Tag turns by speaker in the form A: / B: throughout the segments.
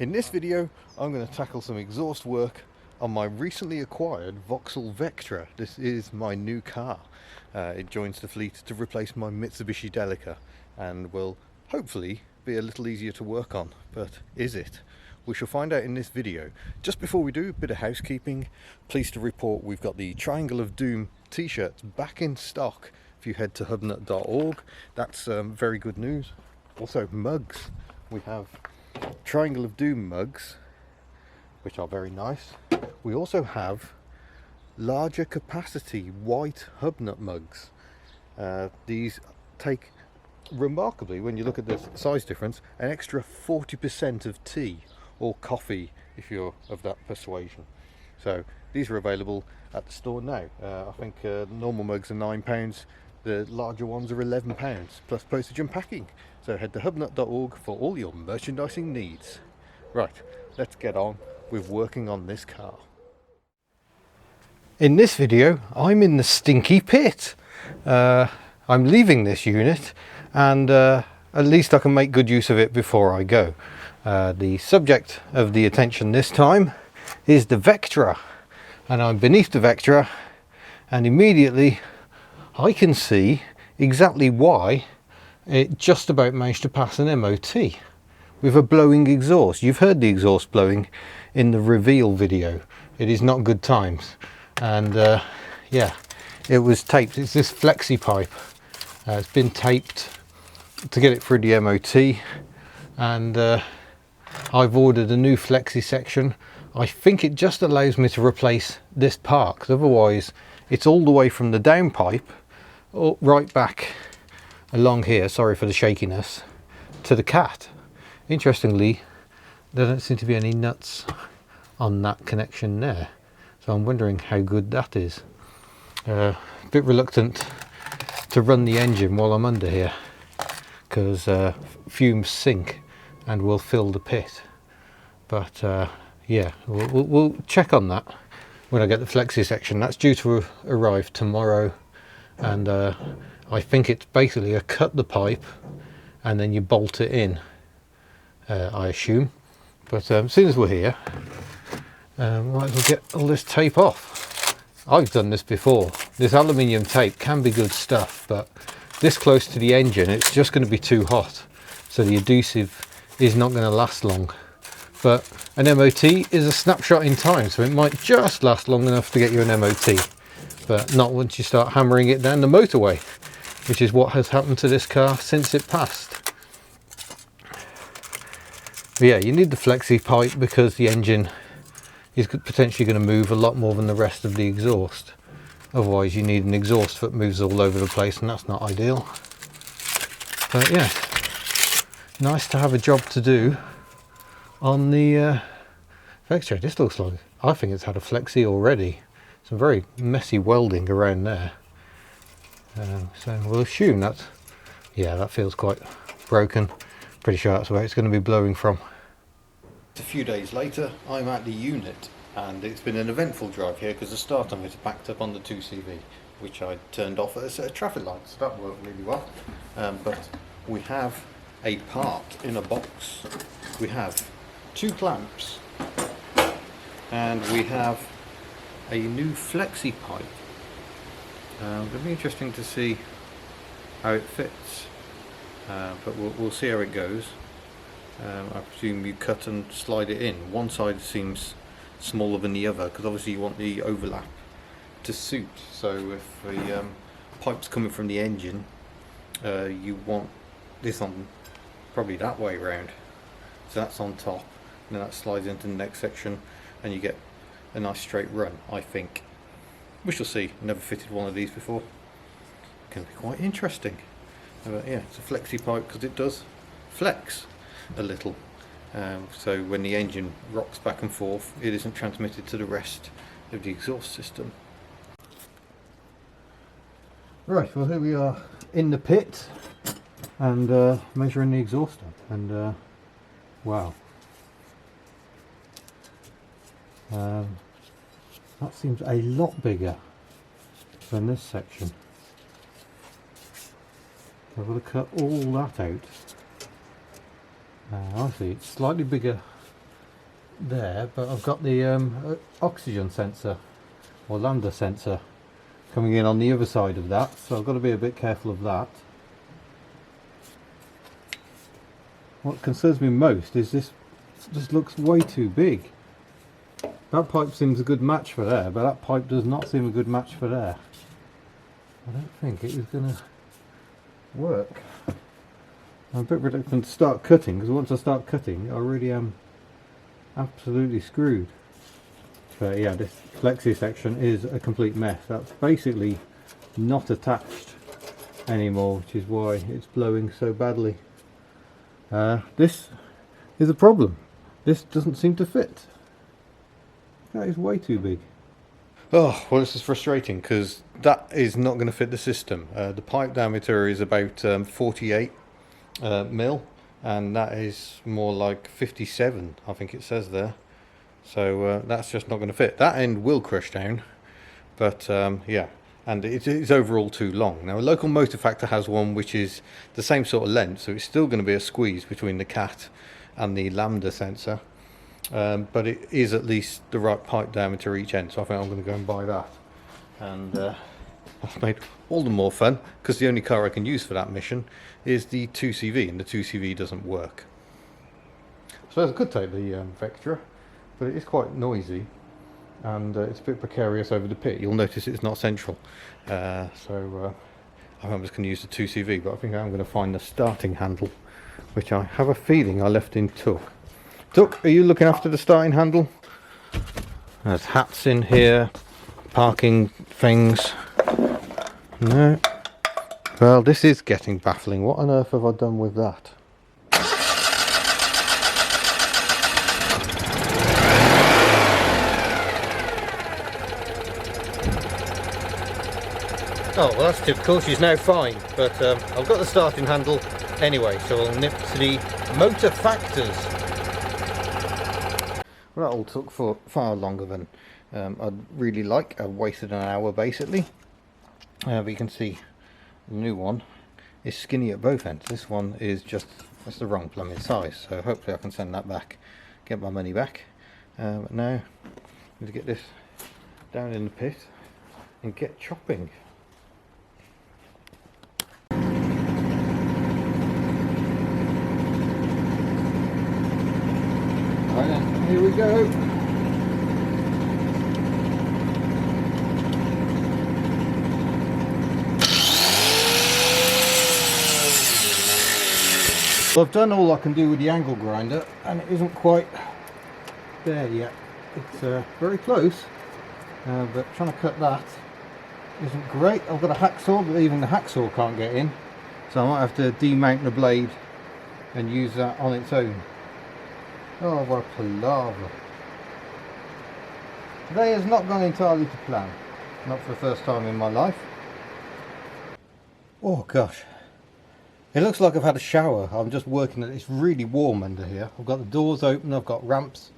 A: In this video, I'm going to tackle some exhaust work on my recently acquired Vauxhall Vectra. This is my new car. It joins the fleet to replace my Mitsubishi Delica and will hopefully be a little easier to work on. But is it? We shall find out in this video. Just before we do, a bit of housekeeping. Pleased to report we've got the Triangle of Doom t-shirts back in stock. If you head to hubnut.org, that's very good news. Also mugs. We have Triangle of Doom mugs, which are very nice. We also have larger capacity white HubNut mugs. These take, remarkably, when you look at the size difference, an extra 40% of tea or coffee if you're of that persuasion. So these are available at the store now. I think normal mugs are £9. The larger ones are £11 plus postage and packing. So head to hubnut.org for all your merchandising needs. Right, let's get on with working on this car. In this video, I'm in the stinky pit. I'm leaving this unit, and at least I can make good use of it before I go. The subject of the attention this time is the Vectra, and I'm beneath the Vectra, and immediately I can see exactly why it just about managed to pass an MOT with a blowing exhaust. You've heard the exhaust blowing in the reveal video. It is not good times. And yeah, it was taped. It's this flexi pipe. It's been taped to get it through the MOT, and I've ordered a new flexi section. I think it just allows me to replace this part, 'cause otherwise it's all the way from the downpipe right back along here, sorry for the shakiness, to the cat. Interestingly, there don't seem to be any nuts on that connection there, so I'm wondering how good that is. A bit reluctant to run the engine while I'm under here, because fumes sink and will fill the pit. But yeah, we'll check on that when I get the flexi section. That's due to arrive tomorrow, and I think it's basically a cut the pipe and then you bolt it in, I assume. But as soon as we're here, might as well get all this tape off. I've done this before. This aluminium tape can be good stuff, but this close to the engine it's just going to be too hot, so the adhesive is not going to last long. But an MOT is a snapshot in time, so it might just last long enough to get you an MOT, but not once you start hammering it down the motorway, which is what has happened to this car since it passed. But yeah, you need the flexi pipe because the engine is potentially going to move a lot more than the rest of the exhaust. Otherwise you need an exhaust that moves all over the place, and that's not ideal. But yeah, nice to have a job to do on the Vectra. This looks like, I think it's had a flexi already. Some very messy welding around there. So we'll assume that, yeah, that feels quite broken. Pretty sure that's where it's going to be blowing from. A few days later, I'm at the unit, and it's been an eventful drive here because the starter motor backed up on the 2CV, which I turned off at a set of traffic lights, so that worked really well. But we have a part in a box. We have two clamps, and we have a new flexi pipe. It'll be interesting to see how it fits, but we'll see how it goes. I presume you cut and slide it in. One side seems smaller than the other because obviously you want the overlap to suit. So if the pipe's coming from the engine, you want this on probably that way round. So that's on top, and then that slides into the next section, and you get a nice straight run, I think. We shall see. Never fitted one of these before. Can be quite interesting. But yeah, it's a flexi pipe because it does flex a little. So when the engine rocks back and forth, it isn't transmitted to the rest of the exhaust system. Right, well here we are in the pit and measuring the exhauster, and wow. That seems a lot bigger than this section. I've got to cut all that out. I see it's slightly bigger there, but I've got the oxygen sensor or lambda sensor coming in on the other side of that, so I've got to be a bit careful of that. What concerns me most is this looks way too big. That pipe seems a good match for there, but that pipe does not seem a good match for there. I don't think it is going to work. I'm a bit reluctant to start cutting, because once I start cutting I really am absolutely screwed. But yeah, this flexi section is a complete mess. That's basically not attached anymore, which is why it's blowing so badly. This is a problem. This doesn't seem to fit. That is way too big. Oh, well, this is frustrating because that is not going to fit the system. The pipe diameter is about 48 mil, and that is more like 57, I think it says there. So that's just not going to fit. That end will crush down, but yeah, and it is overall too long. Now, a local motor factor has one which is the same sort of length, so it's still going to be a squeeze between the cat and the lambda sensor, but it is at least the right pipe diameter each end, so I think I'm going to go and buy that. And that's made all the more fun because the only car I can use for that mission is the 2CV, and the 2CV doesn't work. So I could take the Vectra, but it is quite noisy, and it's a bit precarious over the pit. You'll notice it's not central, so I'm just going to use the 2CV, but I think I'm going to find the starting handle, which I have a feeling I left in Tuck. Tuck, are you looking after the starting handle? There's hats in here, parking things. No. Well, this is getting baffling. What on earth have I done with that? Oh, well, that's typical. She's now fine, but I've got the starting handle anyway, so we'll nip to the motor factors. Well, that all took for far longer than I'd really like. I wasted an hour basically. But you can see the new one is skinny at both ends. This one is just, that's the wrong plumbing size, so hopefully I can send that back, get my money back. But now I need to get this down in the pit and get chopping. Right then, here we go. Well, I've done all I can do with the angle grinder, and it isn't quite there yet. It's very close, but trying to cut that isn't great. I've got a hacksaw, but even the hacksaw can't get in, so I might have to demount the blade and use that on its own. Oh, what a palaver. Today has not gone entirely to plan. Not for the first time in my life. Oh gosh. It looks like I've had a shower. I'm just working at it. It's really warm under here. I've got the doors open, I've got ramps,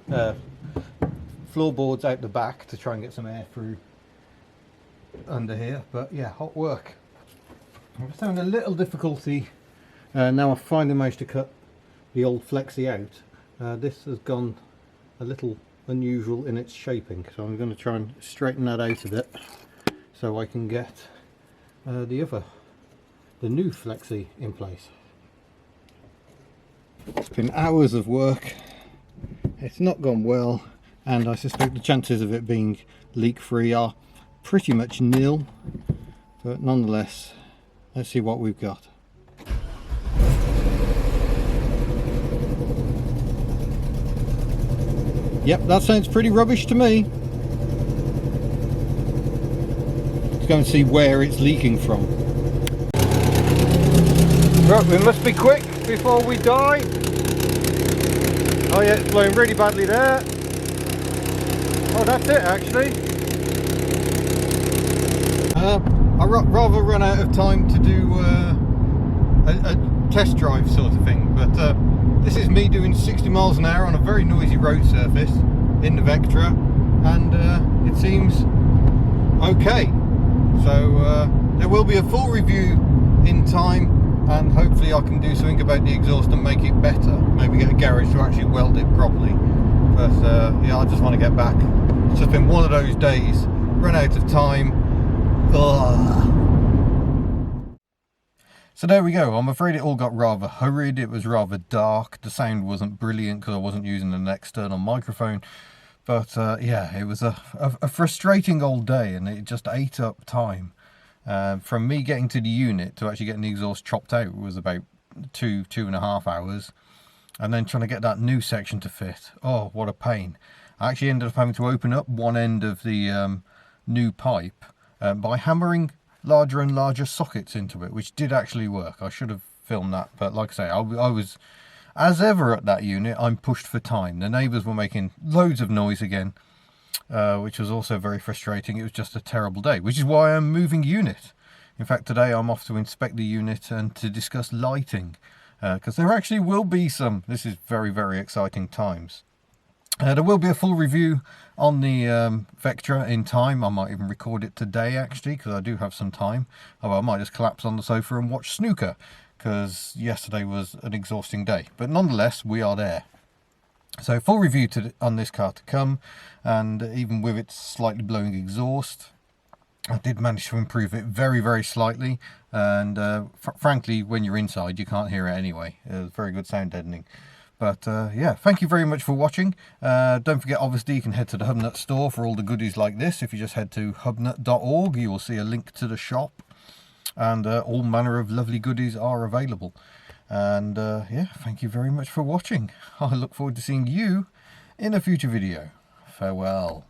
A: floorboards out the back to try and get some air through under here. But yeah, hot work. I'm just having a little difficulty. Now I've finally managed to cut the old flexi out. This has gone a little unusual in its shaping, so I'm going to try and straighten that out a bit so I can get the new flexi in place. It's been hours of work. It's not gone well, and I suspect the chances of it being leak free are pretty much nil, but nonetheless, let's see what we've got. Yep, that sounds pretty rubbish to me. Let's go and see where it's leaking from. Right, we must be quick before we die. Oh yeah, it's blowing really badly there. Oh, that's it actually. I'd rather run out of time to do a test drive sort of thing, but this is me doing 60 miles an hour on a very noisy road surface in the Vectra, and it seems okay. So there will be a full review in time, and hopefully I can do something about the exhaust and make it better. Maybe get a garage to actually weld it properly. but yeah, I just want to get back. It's just been one of those days, run out of time. Ugh. So there we go. I'm afraid it all got rather hurried. It was rather dark. The sound wasn't brilliant because I wasn't using an external microphone. But yeah, it was a frustrating old day, and it just ate up time. From me getting to the unit to actually getting the exhaust chopped out was about 2.5 hours. And then trying to get that new section to fit. Oh, what a pain. I actually ended up having to open up one end of the new pipe by hammering larger and larger sockets into it, which did actually work. I should have filmed that, but like I say, I was, as ever at that unit, I'm pushed for time. The neighbours were making loads of noise again, which was also very frustrating. It was just a terrible day, which is why I'm moving unit. In fact, today I'm off to inspect the unit and to discuss lighting, because there actually will be some, this is very, very exciting times. There will be a full review on the Vectra in time. I might even record it today, actually, because I do have some time. Oh, well, I might just collapse on the sofa and watch snooker, because yesterday was an exhausting day. But nonetheless, we are there. So full review on this car to come, and even with its slightly blowing exhaust, I did manage to improve it very, very slightly. And frankly, when you're inside, you can't hear it anyway. It was very good sound deadening. But yeah, thank you very much for watching. Don't forget, obviously, you can head to the HubNut store for all the goodies like this. If you just head to hubnut.org, you will see a link to the shop. And all manner of lovely goodies are available. And yeah, thank you very much for watching. I look forward to seeing you in a future video. Farewell.